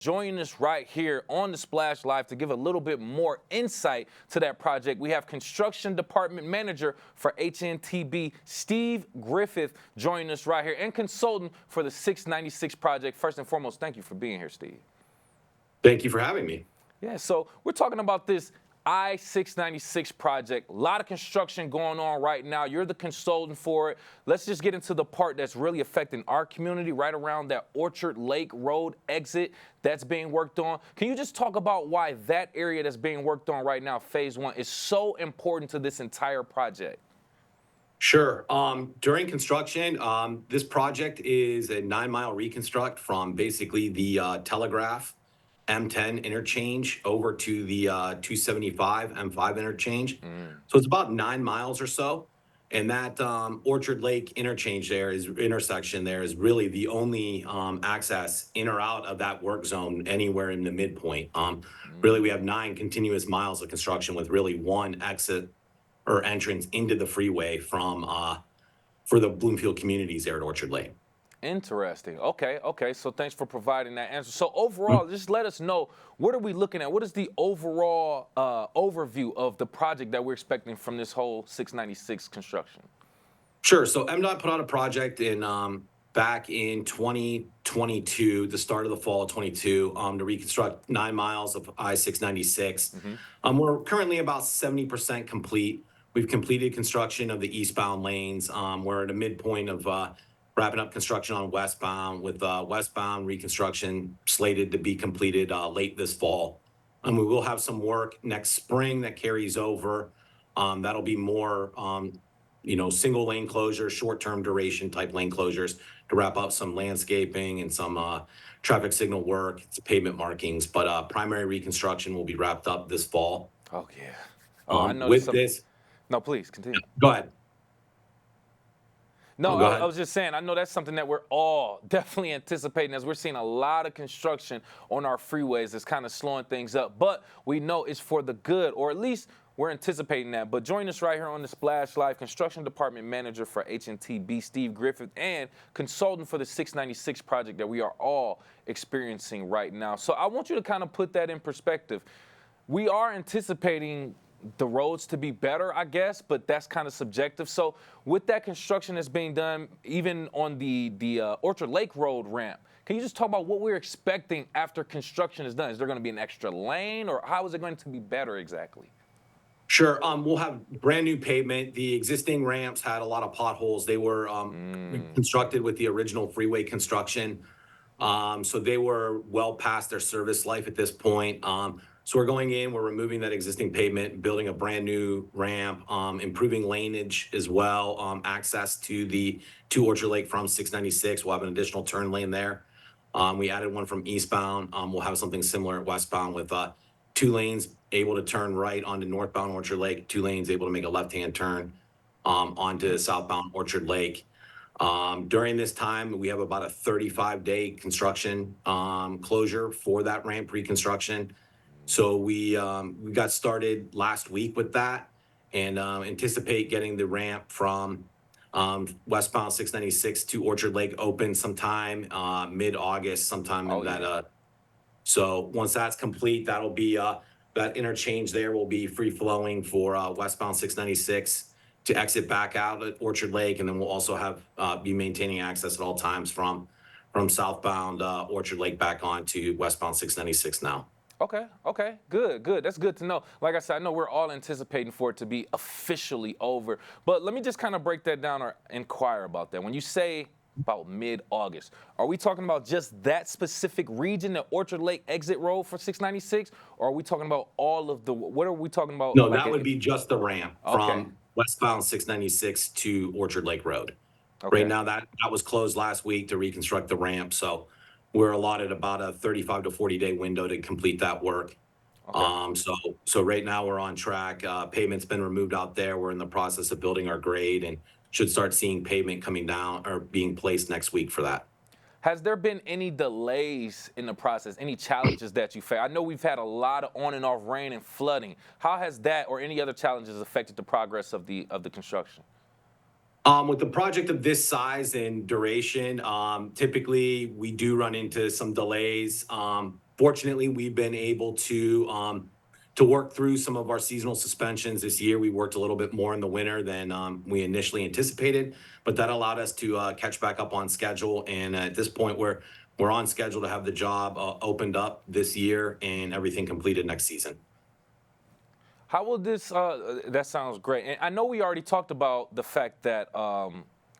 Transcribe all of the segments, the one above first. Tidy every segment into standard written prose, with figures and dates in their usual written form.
Joining us right here on the Splash Live to give a little bit more insight to that project, we have Construction Department Manager for HNTB, Steve Griffith, joining us right here, and consultant for the 696 project. First and foremost, thank you for being here, Steve. Thank you for having me. Yeah, so we're talking about this I-696 project. A lot of construction going on right now. You're the consultant for it. Let's just get into the part that's really affecting our community right around that Orchard Lake Road exit that's being worked on. Can you just talk about why that area that's being worked on right now, phase one, is so important to this entire project? Sure. During construction, this project is a 9-mile reconstruct from basically the Telegraph M10 interchange over to the 275 M5 interchange. So it's about 9 miles or so. And that Orchard Lake intersection there is really the only access in or out of that work zone anywhere in the midpoint. Really, we have 9 continuous miles of construction with really one exit or entrance into the freeway from for the Bloomfield communities there at Orchard Lake. Interesting. Okay. So thanks for providing that answer. So overall, just let us know, what are we looking at? What is the overall overview of the project that we're expecting from this whole 696 construction? Sure. So MDOT put out a project in back in 2022, the start of the fall of 22, to reconstruct 9 miles of I-696. We're currently about 70% complete. We've completed construction of the eastbound lanes. We're at a midpoint of wrapping up construction on westbound, with westbound reconstruction slated to be completed late this fall. And we will have some work next spring that carries over. That'll be more, single lane closures, short-term duration type lane closures to wrap up some landscaping and some traffic signal work, pavement markings. But primary reconstruction will be wrapped up this fall. Oh, yeah. Oh, I know with this. No, please continue. Go ahead. No, go ahead. I was just saying, I know that's something that we're all definitely anticipating, as we're seeing a lot of construction on our freeways that's kind of slowing things up. But we know it's for the good, or at least we're anticipating that. But join us right here on the Splash Live, Construction Department Manager for HNTB, Steve Griffith, and consultant for the 696 project that we are all experiencing right now. So I want you to kind of put that in perspective. We are anticipating the roads to be better, I guess, but that's kind of subjective. So with that construction that's being done, even on the Orchard Lake Road ramp, can you just talk about what we're expecting after construction is done? Is there going to be an extra lane, or how is it going to be better exactly? Sure. We'll have brand new pavement. The existing ramps had a lot of potholes. They were constructed with the original freeway construction. So they were well past their service life at this point. So we're going in, we're removing that existing pavement, building a brand new ramp, improving laneage as well, access to Orchard Lake from 696. We'll have an additional turn lane there. We added one from eastbound. We'll have something similar at westbound with 2 lanes able to turn right onto northbound Orchard Lake, 2 lanes able to make a left-hand turn onto southbound Orchard Lake. During this time, we have about a 35-day construction closure for that ramp reconstruction. So we got started last week with that, and anticipate getting the ramp from westbound 696 to Orchard Lake open sometime mid-August, So once that's complete, that'll be that interchange there will be free flowing for westbound 696 to exit back out at Orchard Lake, and then we'll also have be maintaining access at all times from southbound Orchard Lake back on to westbound 696 now. Okay, good. That's good to know. Like I said, I know we're all anticipating for it to be officially over. But let me just kind of break that down or inquire about that. When you say about mid-August, are we talking about just that specific region, the Orchard Lake exit road for 696? Or are we talking about all of what are we talking about? No, that would be just the ramp from westbound 696 to Orchard Lake Road. Right now, that was closed last week to reconstruct the ramp. So we're allotted about a 35 to 40-day window to complete that work. So right now we're on track. Pavement's been removed out there. We're in the process of building our grade and should start seeing pavement coming down or being placed next week for that. Has there been any delays in the process, any challenges that you face? I know we've had a lot of on and off rain and flooding. How has that or any other challenges affected the progress of the construction? With the project of this size and duration, typically we do run into some delays. Fortunately, we've been able to work through some of our seasonal suspensions this year. We worked a little bit more in the winter than we initially anticipated, but that allowed us to catch back up on schedule. And at this point, we're on schedule to have the job opened up this year and everything completed next season. How will this? That sounds great. And I know we already talked about the fact that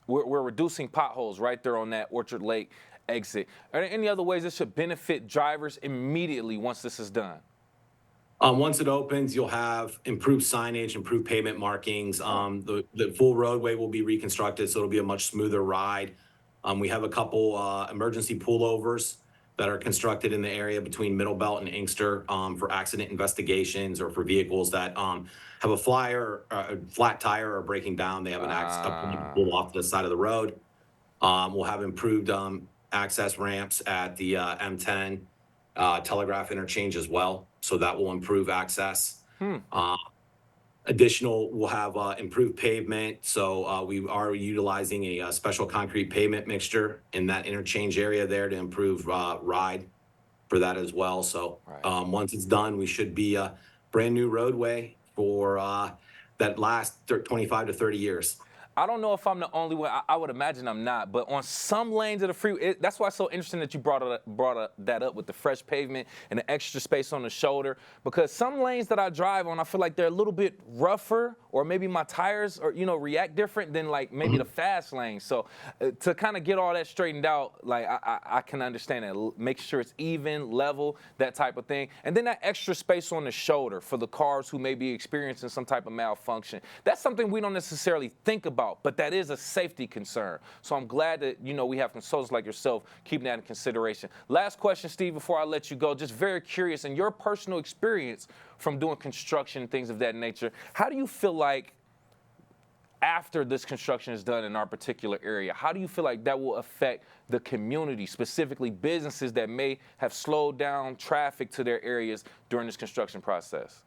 we're reducing potholes right there on that Orchard Lake exit. Are there any other ways this should benefit drivers immediately once this is done? Once it opens, you'll have improved signage, improved pavement markings. The full roadway will be reconstructed, so it'll be a much smoother ride. We have a couple emergency pullovers that are constructed in the area between Middle Belt and Inkster for accident investigations or for vehicles that have a flat tire or breaking down. They have an accident pull off to the side of the road. We'll have improved access ramps at the M10 Telegraph interchange as well, so that will improve access. We'll have improved pavement, so we are utilizing a special concrete pavement mixture in that interchange area there to improve ride for that as well. So once it's done, we should be a brand new roadway for that last 25 to 30 years. I don't know if I'm the only one. I would imagine I'm not. But on some lanes of the freeway, that's why it's so interesting that you brought that up with the fresh pavement and the extra space on the shoulder. Because some lanes that I drive on, I feel like they're a little bit rougher, or maybe my tires or react different than like maybe the fast lane. So to kind of get all that straightened out, like I can understand that. Make sure it's even, level, that type of thing. And then that extra space on the shoulder for the cars who may be experiencing some type of malfunction. That's something we don't necessarily think about, but that is a safety concern. So I'm glad that we have consultants like yourself keeping that in consideration. Last question, Steve, before I let you go. Just very curious, in your personal experience from doing construction and things of that nature, how do you feel like after this construction is done in our particular area, how do you feel like that will affect the community, specifically businesses that may have slowed down traffic to their areas during this construction process?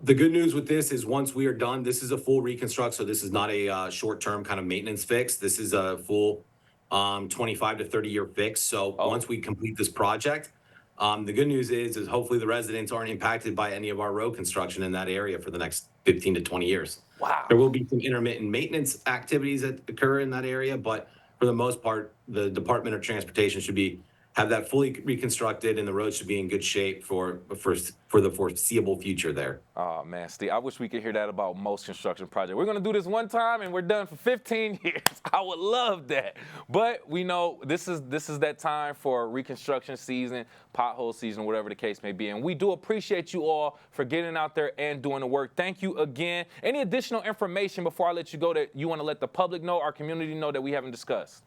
The good news with this is once we are done, this is a full reconstruct, so this is not a short-term kind of maintenance fix. This is a full 25 to 30-year fix. So once we complete this project, the good news is hopefully the residents aren't impacted by any of our road construction in that area for the next 15 to 20 years. Wow. There will be some intermittent maintenance activities that occur in that area, but for the most part, the Department of Transportation should have that fully reconstructed, and the road should be in good shape for the foreseeable future there. Oh man, Steve, I wish we could hear that about most construction projects. We're gonna do this one time and we're done for 15 years. I would love that. But we know this is that time for reconstruction season, pothole season, whatever the case may be. And we do appreciate you all for getting out there and doing the work. Thank you again. Any additional information before I let you go that you want to let the public know, our community know, that we haven't discussed?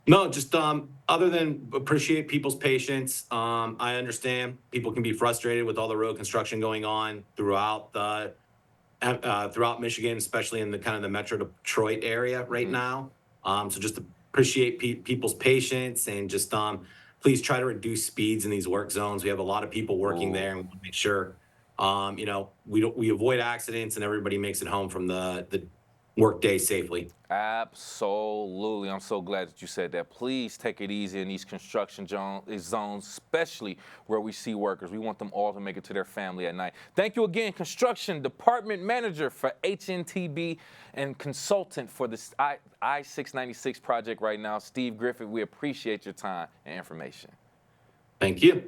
No, just other than appreciate people's patience. I understand people can be frustrated with all the road construction going on throughout Michigan, especially in the kind of the Metro Detroit area right now. So just appreciate people's patience, and just please try to reduce speeds in these work zones. We have a lot of people working there, and we want to make sure we avoid accidents and everybody makes it home from the work day safely. Absolutely. I'm so glad that you said that. Please take it easy in these construction zones, especially where we see workers. We want them all to make it to their family at night. Thank you again, Construction Department Manager for HNTB and consultant for this I-696 project right now, Steve Griffith. We appreciate your time and information. Thank you.